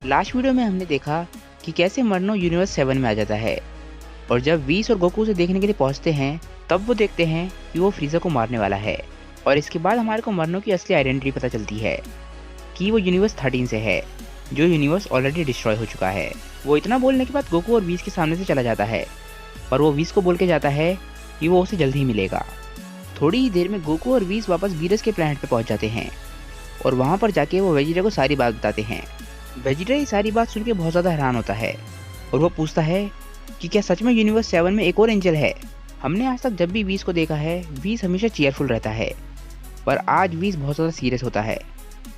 Last video में हमने देखा कि कैसे मरनो यूनिवर्स 7 में आ जाता है और जब व्हीस और गोकू उसे देखने के लिए पहुंचते हैं तब वो देखते हैं कि वो फ्रीज़र को मारने वाला है। और इसके बाद हमारे को मरनो की असली आइडेंटिटी पता चलती है कि वो यूनिवर्स 13 से है, जो यूनिवर्स ऑलरेडी डिस्ट्रॉय हो चुका है। वो इतना बोलने के बाद गोकू और व्हीस के सामने से चला जाता है, पर वो व्हीस को बोल के जाता है कि वो उसे जल्द ही मिलेगा। थोड़ी ही देर में गोकू और व्हीस वापस वीरस के प्लैनेट पे पहुंच जाते हैं और वहाँ पर जाके वो वेजिटा को सारी बात बताते हैं। वेजिटा ये सारी बात सुन के बहुत ज़्यादा हैरान होता है और वो पूछता है कि क्या सच में यूनिवर्स 7 में एक और एंजल है। हमने आज तक जब भी व्हीस को देखा है, व्हीस हमेशा चीयरफुल रहता है, पर आज व्हीस बहुत ज़्यादा सीरियस होता है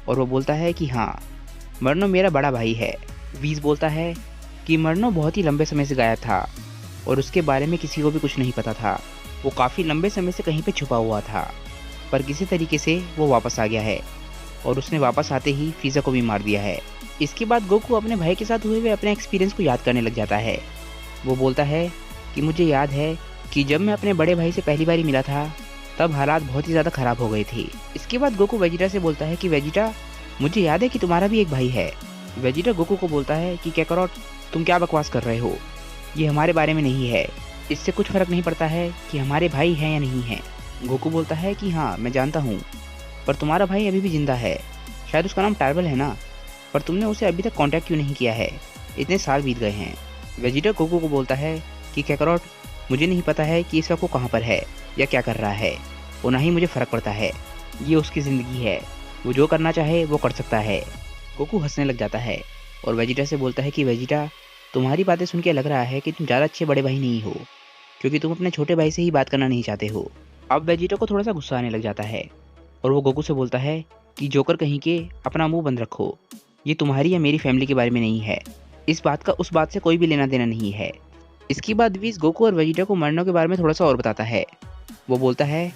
और वो बोलता है कि हाँ, मरनो मेरा बड़ा भाई है। व्हीस बोलता है कि मरनो बहुत ही लंबे समय से गायब था और उसके बारे में किसी को भी कुछ नहीं पता था। वो काफ़ी लंबे समय से कहीं पे छुपा हुआ था, पर किसी तरीके से वो वापस आ गया है और उसने वापस आते ही फ्रीज़र को भी मार दिया है। इसके बाद गोकू अपने भाई के साथ हुए अपने एक्सपीरियंस को याद करने लग जाता है। वो बोलता है कि मुझे याद है कि जब मैं अपने बड़े भाई से पहली बार मिला था तब हालात बहुत ही ज़्यादा ख़राब हो गए थे। इसके बाद गोकू वेजिटा से बोलता है कि वेजिटा, मुझे याद है कि तुम्हारा भी एक भाई है। वेजिटा गोकू को बोलता है कि कैकरॉट, तुम क्या बकवास कर रहे हो, ये हमारे बारे में नहीं है, इससे कुछ फ़र्क नहीं पड़ता है कि हमारे भाई हैं या नहीं हैं। गोकू बोलता है कि हाँ मैं जानता हूँ, पर तुम्हारा भाई अभी भी ज़िंदा है, शायद उसका नाम टार्बल है ना, पर तुमने उसे अभी तक कांटेक्ट क्यों नहीं किया है, इतने साल बीत गए हैं। वेजिटा गोकू को बोलता है कि कैकरॉट, मुझे नहीं पता है कि इस वक्त वो कहाँ पर है या क्या कर रहा है, और ना ही मुझे फ़र्क पड़ता है, ये उसकी ज़िंदगी है, वो जो करना चाहे वो कर सकता है। गोकू हंसने लग जाता है और वेजिटा से बोलता है कि वेजिटा, तुम्हारी बातें सुन के लग रहा है कि तुम ज़्यादा अच्छे बड़े भाई नहीं हो, क्योंकि तुम अपने छोटे भाई से ही बात करना नहीं चाहते हो। अब वेजिटा को थोड़ा सा गुस्सा आने लग जाता है और वो गोकू से बोलता है कि जोकर कहीं के, अपना मुंह बंद रखो, ये तुम्हारी या मेरी फैमिली के बारे में नहीं है, इस बात का उस बात से कोई भी लेना देना नहीं है। इसके बाद व्हीस गोकू और वेजिटा को मरनो के बारे में थोड़ा सा और बताता है। वो बोलता है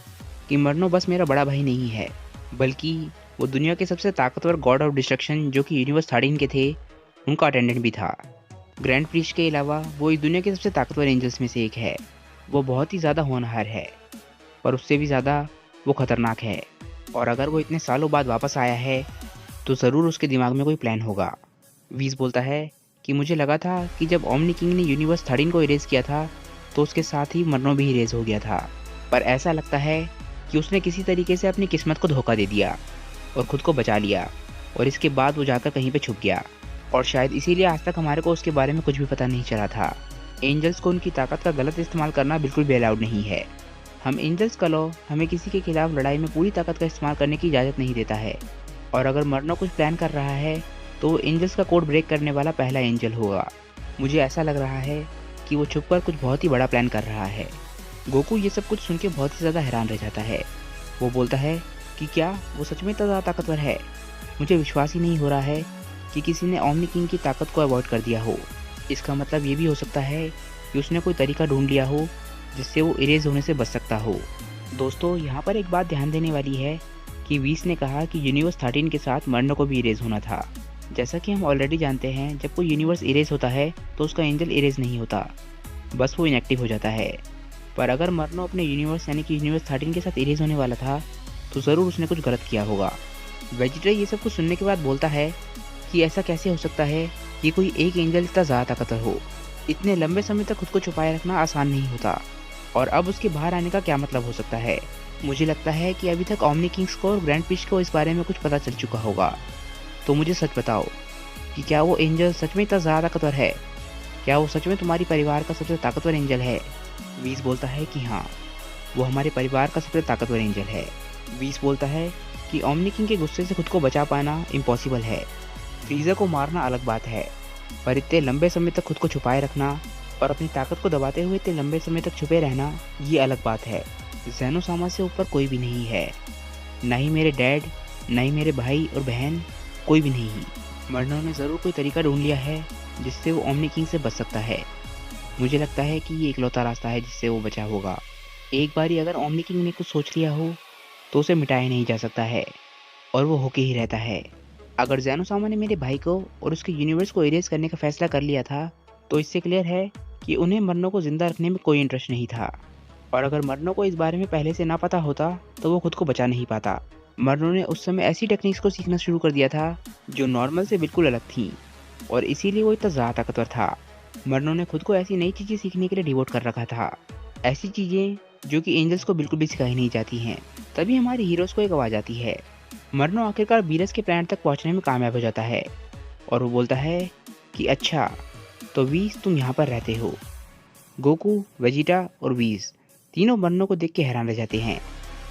कि मरनो बस मेरा बड़ा भाई नहीं है, बल्कि वो दुनिया के सबसे ताकतवर गॉड ऑफ डिस्ट्रक्शन जो कि यूनिवर्स 13 के थे, उनका अटेंडेंट भी था। ग्रैंड प्रीस्ट के अलावा वो इस दुनिया के सबसे ताकतवर एंजल्स में से एक है। वो बहुत ही ज़्यादा होनहार है, पर उससे भी ज़्यादा वो खतरनाक है, और अगर वो इतने सालों बाद वापस आया है तो ज़रूर उसके दिमाग में कोई प्लान होगा। व्हीस बोलता है कि मुझे लगा था कि जब ओमनी किंग ने यूनिवर्स 13 को इरेज किया था तो उसके साथ ही मरनो भी इरेज हो गया था, पर ऐसा लगता है कि उसने किसी तरीके से अपनी किस्मत को धोखा दे दिया और ख़ुद को बचा लिया, और इसके बाद वो जाकर कहीं पे छुप गया, और शायद इसीलिए आज तक हमारे को उसके बारे में कुछ भी पता नहीं चला था। एंजल्स को उनकी ताकत का गलत इस्तेमाल करना बिल्कुल भी अलाउड नहीं है। हम एंजल्स का लॉ हमें किसी के खिलाफ लड़ाई में पूरी ताकत का इस्तेमाल करने की इजाज़त नहीं देता है, और अगर मरनो कुछ प्लान कर रहा है तो वो एंजल्स का कोड ब्रेक करने वाला पहला एंजल होगा। मुझे ऐसा लग रहा है कि वो छुपकर कुछ बहुत ही बड़ा प्लान कर रहा है। गोकू ये सब कुछ सुन के बहुत ही ज़्यादा हैरान रह जाता है। वो बोलता है कि क्या वो सच में इतना ज़्यादा ताकतवर है, मुझे विश्वास ही नहीं हो रहा है कि किसी ने ओमनी किंग की ताकत को अवॉइड कर दिया हो। इसका मतलब ये भी हो सकता है कि उसने कोई तरीका ढूंढ लिया हो जिससे वो इरेज होने से बच सकता हो। दोस्तों, यहाँ पर एक बात ध्यान देने वाली है कि व्हीस ने कहा कि यूनिवर्स 13 के साथ मरनो को भी इरेज होना था। जैसा कि हम ऑलरेडी जानते हैं, जब कोई यूनिवर्स इरेज होता है तो उसका एंजल इरेज नहीं होता, बस वो इनएक्टिव हो जाता है। पर अगर मरनो अपने यूनिवर्स यानी कि यूनिवर्स 13 के साथ इरेज होने वाला था तो ज़रूर उसने कुछ गलत किया होगा। वेजिटा ये सब कुछ सुनने के बाद बोलता है कि ऐसा कैसे हो सकता है कि कोई एक एंजल इतना ज़्यादा ताकतवर हो, इतने लंबे समय तक खुद को छुपाए रखना आसान नहीं होता, और अब उसके बाहर आने का क्या मतलब हो सकता है। मुझे लगता है कि अभी तक ओमनी किंग्स को और ग्रैंड प्रीस्ट को इस बारे में कुछ पता चल चुका होगा। तो मुझे सच बताओ कि क्या वो एंजल सच में इतना ज़्यादा ताकतवर है, क्या वो सच में तुम्हारी परिवार का सबसे ताकतवर एंजल है। व्हीस बोलता है कि हाँ, वो हमारे परिवार का सबसे ताकतवर एंजल है। व्हीस बोलता है कि ओमनी किंग के गुस्से से खुद को बचा पाना इम्पॉसिबल है, फ्रीज़र को मारना अलग बात है, पर इतने लंबे समय तक खुद को छुपाए रखना और अपनी ताकत को दबाते हुए इतने लंबे समय तक छुपे रहना, ये अलग बात है। ज़ेनोसामा से ऊपर कोई भी नहीं है, ना ही मेरे डैड, ना ही मेरे भाई और बहन, कोई भी नहीं। मरनो ने ज़रूर कोई तरीका ढूंढ लिया है जिससे वो ओमनी किंग से बच सकता है। मुझे लगता है कि ये इकलौता रास्ता है जिससे वो बचा होगा। एक बारी अगर ओमनी किंग ने कुछ सोच लिया हो तो उसे मिटाया नहीं जा सकता है, और वो होके ही रहता है। अगर ज़ेनोसामा ने मेरे भाई को और उसके यूनिवर्स को इरेज करने का फैसला कर लिया था तो इससे क्लियर है कि उन्हें मरनो को ज़िंदा रखने में कोई इंटरेस्ट नहीं था, और अगर मरनो को इस बारे में पहले से ना पता होता तो वो खुद को बचा नहीं पाता। मरनो ने उस समय ऐसी टेक्निक्स को सीखना शुरू कर दिया था जो नॉर्मल से बिल्कुल अलग थी, और इसीलिए वो इतना ज़्यादा ताकतवर था। मर्नो ने खुद को ऐसी नई चीज़ें सीखने के लिए डिवोट कर रखा था, ऐसी चीज़ें जो कि एंजल्स को बिल्कुल भी सिखाई नहीं जाती हैं। तभी हमारे हीरोज़ को एक आवाज़ आती है। मर्नो आखिरकार वीरस के प्लैनेट तक पहुँचने में कामयाब हो जाता है और वो बोलता है कि अच्छा, तो व्हीस तुम यहाँ पर रहते हो। गोकू, वेजिटा और व्हीस तीनों मर्नो को देख के हैरान रह जाते हैं।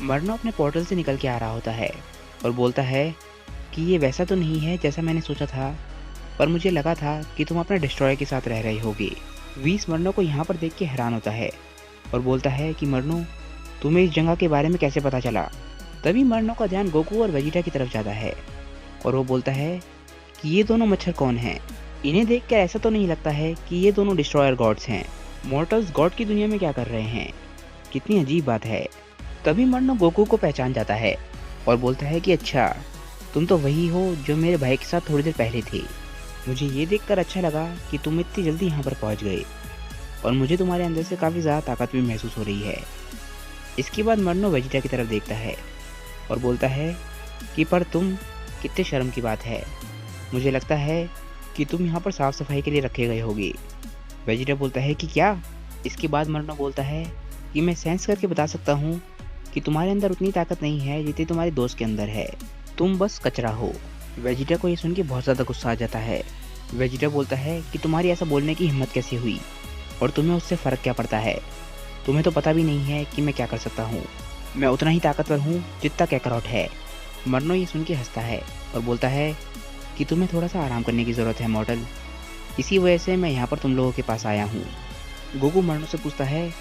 मर्नो अपने पोर्टल से निकल के आ रहा होता है और बोलता है कि ये वैसा तो नहीं है जैसा मैंने सोचा था, पर मुझे लगा था कि तुम अपने डिस्ट्रॉयर के साथ रह रहे होगे। व्हीस मर्नो को यहाँ पर देख के हैरान होता है और बोलता है कि मर्नो, तुम्हें इस जगह के बारे में कैसे पता चला? तभी मर्नो का ध्यान गोकू और वेजिटा की तरफ जाता है और वो बोलता है कि ये दोनों मच्छर कौन हैं? इन्हें देखकर ऐसा तो नहीं लगता है कि ये दोनों डिस्ट्रॉयर गॉड्स हैं। मॉर्टल्स गॉड की दुनिया में क्या कर रहे हैं? कितनी अजीब बात है। तभी मर्नो गोकू को पहचान जाता है और बोलता है कि अच्छा, तुम तो वही हो जो मेरे भाई के साथ थोड़ी देर पहले थे। मुझे ये देखकर अच्छा लगा कि तुम इतनी जल्दी यहाँ पर पहुँच गए और मुझे तुम्हारे अंदर से काफ़ी ज़्यादा ताकत भी महसूस हो रही है। इसके बाद मर्नो वेजिटा की तरफ देखता है और बोलता है कि पर तुम, कितने शर्म की बात है। मुझे लगता है कि तुम यहाँ पर साफ़ सफाई के लिए रखे गए होगे। वेजिटा बोलता है कि क्या? इसके बाद मर्नो बोलता है कि मैं सेंस करके बता सकता हूँ कि तुम्हारे अंदर उतनी ताकत नहीं है जितनी तुम्हारे दोस्त के अंदर है। तुम बस कचरा हो। वेजिटा को ये सुन के बहुत ज़्यादा गुस्सा आ जाता है। वेजिटा बोलता है कि तुम्हारी ऐसा बोलने की हिम्मत कैसे हुई और तुम्हें उससे फ़र्क क्या पड़ता है? तुम्हें तो पता भी नहीं है कि मैं क्या कर सकता हूँ। मैं उतना ही ताकतवर हूँ जितना कैकरॉट है। मर्नो ये सुन के हंसता है और बोलता है कि तुम्हें थोड़ा सा आराम करने की ज़रूरत है मॉडल, इसी वजह से मैं यहाँ पर तुम लोगों के पास आया हूँ। गोकू मर्नो से पूछता है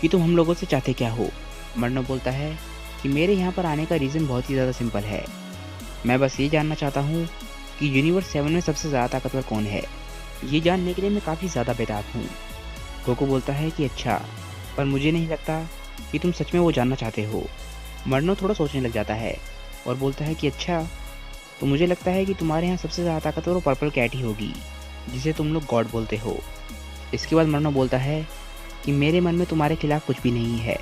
कि तुम हम लोगों से चाहते क्या हो? मर्नो बोलता है कि मेरे यहाँ पर आने का रीज़न बहुत ही ज़्यादा सिंपल है। मैं बस ये जानना चाहता हूँ कि यूनिवर्स 7 में सबसे ज़्यादा ताकतवर कौन है। ये जानने के लिए मैं काफ़ी ज़्यादा बेताब हूँ। गोकू बोलता है कि अच्छा, पर मुझे नहीं लगता कि तुम सच में वो जानना चाहते हो। मर्नो थोड़ा सोचने लग जाता है और बोलता है कि अच्छा, तो मुझे लगता है कि तुम्हारे यहाँ सबसे ज़्यादा ताकतवर वो पर्पल कैट ही होगी, जिसे तुम लोग गॉड बोलते हो। इसके बाद मर्नो बोलता है कि मेरे मन में तुम्हारे खिलाफ कुछ भी नहीं है,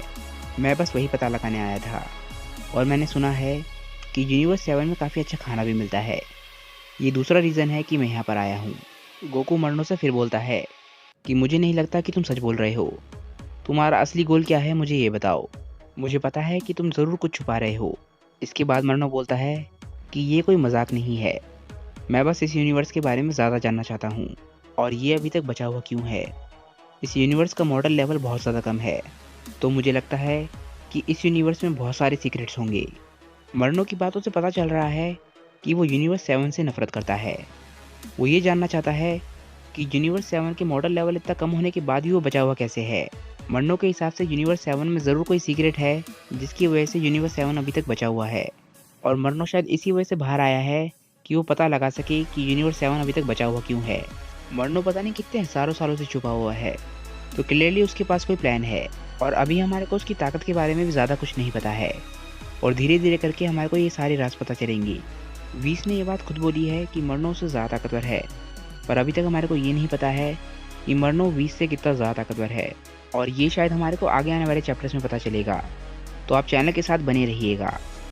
मैं बस वही पता लगाने आया था और मैंने सुना है कि यूनिवर्स 7 में काफ़ी अच्छा खाना भी मिलता है। ये दूसरा रीज़न है कि मैं यहाँ पर आया हूँ। गोकू मर्नो से फिर बोलता है कि मुझे नहीं लगता कि तुम सच बोल रहे हो। तुम्हारा असली गोल क्या है मुझे ये बताओ। मुझे पता है कि तुम ज़रूर कुछ छुपा रहे हो। इसके बाद मर्नो बोलता है कि ये कोई मजाक नहीं है, मैं बस इस यूनिवर्स के बारे में ज़्यादा जानना चाहता हूँ और ये अभी तक बचा हुआ क्यों है। इस यूनिवर्स का मॉडल लेवल बहुत ज़्यादा कम है, तो मुझे लगता है कि इस यूनिवर्स में बहुत सारे सीक्रेट्स होंगे। मर्नो की बातों से पता चल रहा है कि वो यूनिवर्स 7 से नफरत करता है। वो ये जानना चाहता है कि यूनिवर्स 7 के मॉडल लेवल इतना कम होने के बाद भी वो बचा हुआ कैसे है। मर्नो के हिसाब से यूनिवर्स 7 में ज़रूर कोई सीक्रेट है जिसकी वजह से यूनिवर्स 7 अभी तक बचा हुआ है और मर्नो शायद इसी वजह से बाहर आया है कि वो पता लगा सके कि यूनिवर्स 7 अभी तक बचा हुआ क्यों है। मर्नो पता नहीं कितने हज़ारों सालों से छुपा हुआ है, तो क्लियरली उसके पास कोई प्लान है और अभी हमारे को उसकी ताकत के बारे में भी ज़्यादा कुछ नहीं पता है और धीरे धीरे करके हमारे को ये सारे राज पता चलेंगी। व्हीस ने ये बात खुद बोली है कि मर्नो उससे ज़्यादा ताकतवर है, पर अभी तक हमारे को ये नहीं पता है कि मर्नो व्हीस से कितना ज़्यादा ताकतवर है और ये शायद हमारे को आगे आने वाले चैप्टर्स में पता चलेगा। तो आप चैनल के साथ बने रहिएगा।